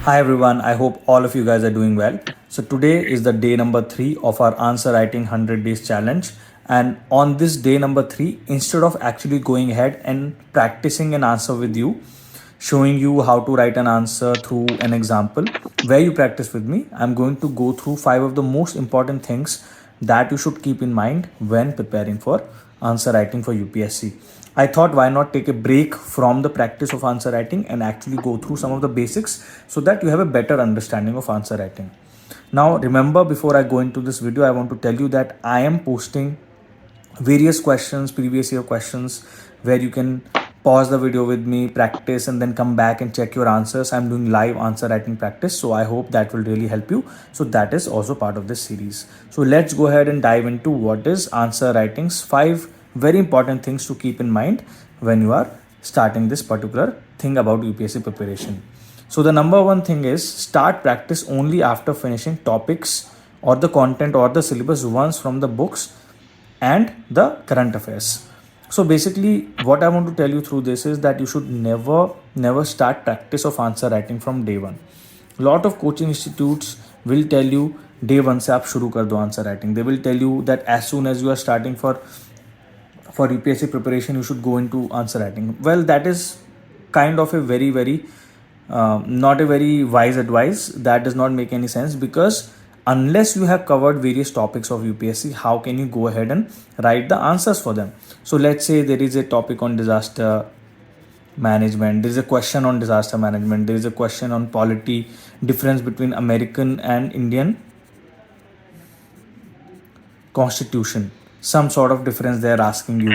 Hi everyone, I hope all of you guys are doing well. So today is the day number 3 of our answer writing 100 days challenge. And on this day number 3, instead of actually going ahead and practicing an answer with you, showing you how to write an answer through an example where you practice with me, I'm going to go through 5 of the most important things that you should keep in mind when preparing for answer writing for UPSC. I thought why not take a break from the practice of answer writing and actually go through some of the basics so that you have a better understanding of answer writing. Now, remember, before I go into this video, I want to tell you that I am posting various questions, previous year questions, where you can pause the video with me, practice, and then come back and check your answers. I'm doing live answer writing practice, so I hope that will really help you. So that is also part of this series. So let's go ahead and dive into what is answer writing's 5 very important things to keep in mind when you are starting this particular thing about UPSC preparation. So the number one thing is start practice only after finishing topics or the content or the syllabus once from the books and the current affairs. So basically what I want to tell you through this is that you should never start practice of answer writing from day one. Lot of coaching institutes will tell you day one se aap shuru kar do answer writing. They will tell you that as soon as you are starting for UPSC preparation, you should go into answer writing. Well, that is kind of a very not a very wise advice. That does not make any sense, because unless you have covered various topics of UPSC, how can you go ahead and write the answers for them? So let's say there is a topic on disaster management, there is a question on disaster management, there is a question on polity, difference between American and Indian constitution, some sort of difference they are asking you,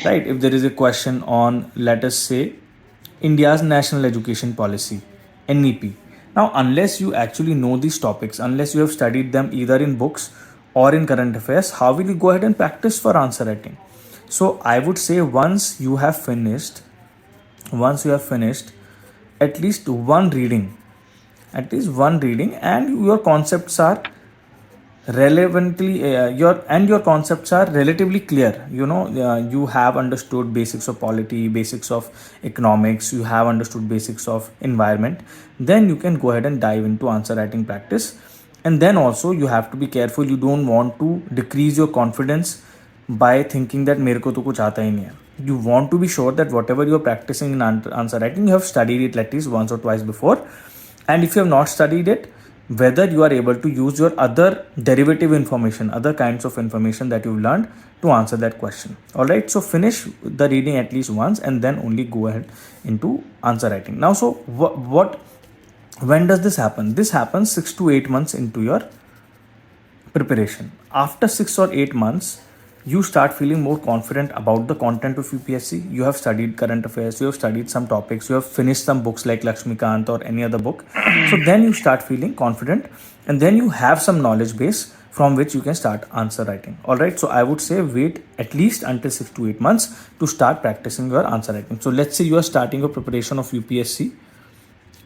right? If there is a question on, let us say, India's national education policy, NEP. Now, unless you actually know these topics, unless you have studied them either in books or in current affairs, how will you go ahead and practice for answer writing? So I would say once you have finished at least one reading, and your concepts are your concepts are relatively clear. You have understood basics of polity, basics of economics, you have understood basics of environment, then you can go ahead and dive into answer writing practice. And then also you have to be careful. You don't want to decrease your confidence by thinking that mere ko to kuch aata hi nahi hai. You want to be sure that whatever you are practicing in answer writing, you have studied it at least once or twice before. And if you have not studied it, whether you are able to use your other derivative information, other kinds of information that you've learned to answer that question. All right, so finish the reading at least once and then only go ahead into answer writing. Now, so when does this happen? This happens 6 to 8 months into your preparation. After 6 or 8 months, you start feeling more confident about the content of UPSC. You have studied current affairs, you have studied some topics, you have finished some books like Lakshmikant or any other book. So then you start feeling confident, and then you have some knowledge base from which you can start answer writing. All right, so I would say wait at least until 6 to 8 months to start practicing your answer writing. So let's say you are starting your preparation of UPSC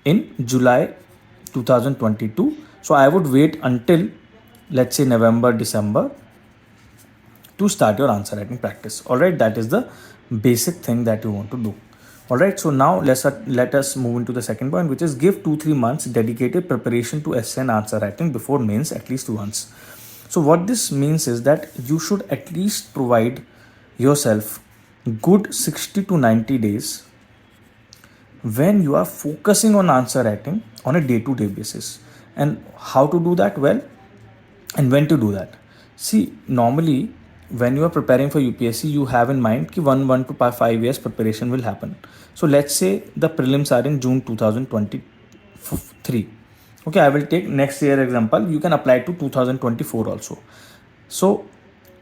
in July 2022. So I would wait until, let's say, November, December to start your answer writing practice. All right, that is the basic thing that you want to do. All right, so now let us move into the second point, which is give 2-3 months dedicated preparation to essay and answer writing before mains at least once. So what this means is that you should at least provide yourself good 60 to 90 days when you are focusing on answer writing on a day-to-day basis. And how to do that? Well, and when to do that? See, normally when you are preparing for UPSC, you have in mind that 1 to 5 years preparation will happen. So let's say the prelims are in June 2023. Okay, I will take next year example. You can apply to 2024 also. So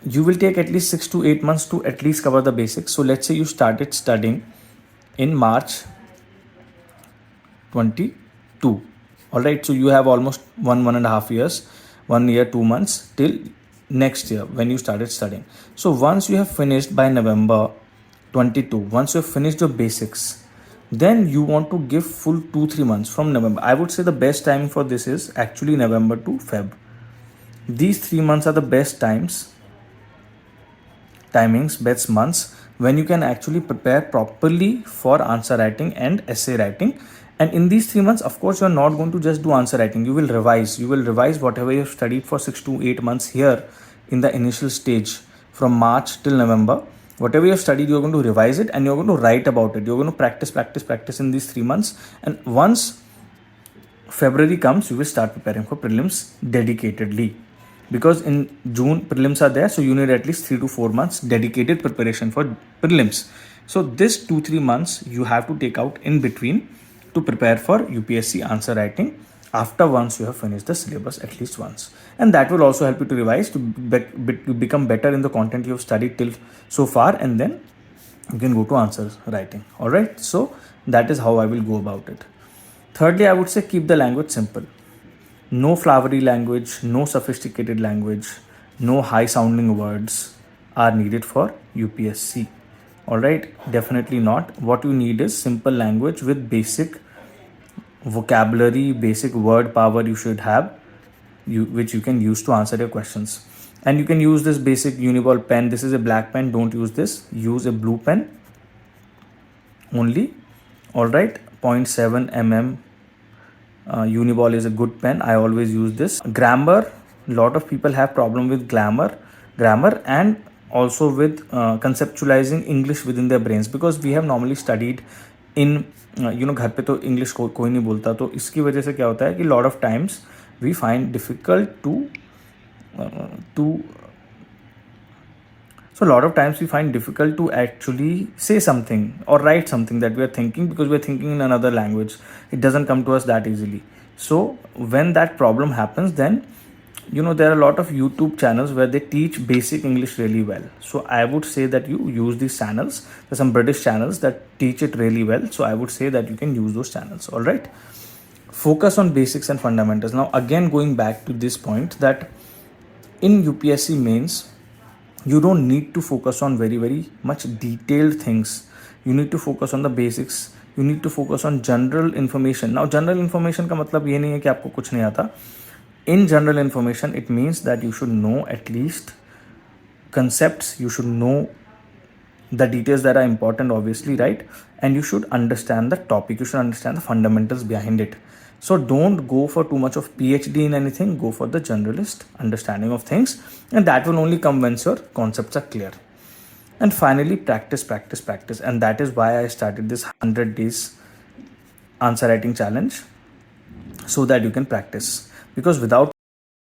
you will take at least 6 to 8 months to at least cover the basics. So let's say you started studying in March 22. All right, so you have almost 1.5 years, 1 year, 2 months till next year when you started studying. So once you have finished by November 22, once you have finished your basics, then you want to give full 2-3 months from November. I would say the best time for this is actually November to Feb. These 3 months are the best best months when you can actually prepare properly for answer writing and essay writing. And in these 3 months, of course, you're not going to just do answer writing. You will revise whatever you've studied for 6 to 8 months here in the initial stage from March till November. Whatever you've studied, you're going to revise it and you're going to write about it. You're going to practice in these 3 months. And once February comes, you will start preparing for prelims dedicatedly. Because in June, prelims are there, so you need at least 3 to 4 months dedicated preparation for prelims. So this 2-3 months you have to take out in between to prepare for UPSC answer writing after once you have finished the syllabus at least once. And that will also help you to revise, to become better in the content you have studied till so far, and then you can go to answer writing. All right, so that is how I will go about it. Thirdly, I would say keep the language simple. No flowery language, no sophisticated language, no high sounding words are needed for UPSC. Alright, definitely not. What you need is simple language with basic vocabulary, basic word power you should have, which you can use to answer your questions. And you can use this basic Uniball pen. This is a black pen, don't use this. Use a blue pen only. Alright, 0.7 mm. Uniball is a good pen. I always use this. Grammar, lot of people have problem with grammar and also with conceptualizing English within their brains, because we have normally studied in घर पे तो English कोई नहीं बोलता, तो इसकी वजह से क्या होता है कि lot of times we find difficult so a lot of times we find difficult to actually say something or write something that we are thinking, because we are thinking in another language. It doesn't come to us that easily. So when that problem happens, then there are a lot of YouTube channels where they teach basic English really well. So I would say that you use these channels. There's some British channels that teach it really well. So I would say that you can use those channels. All right. Focus on basics and fundamentals. Now, again, going back to this point that in UPSC mains, you don't need to focus on very, very much detailed things. You need to focus on the basics. You need to focus on general information. Now, general information का मतलब ये नहीं है कि आपको कुछ नहीं आता. In general information, it means that you should know at least concepts. You should know the details that are important, obviously, right? And you should understand the topic. You should understand the fundamentals behind it. So don't go for too much of PhD in anything. Go for the generalist understanding of things, and that will only come once your concepts are clear. And finally, practice. And that is why I started this 100 days answer writing challenge, so that you can practice. Because without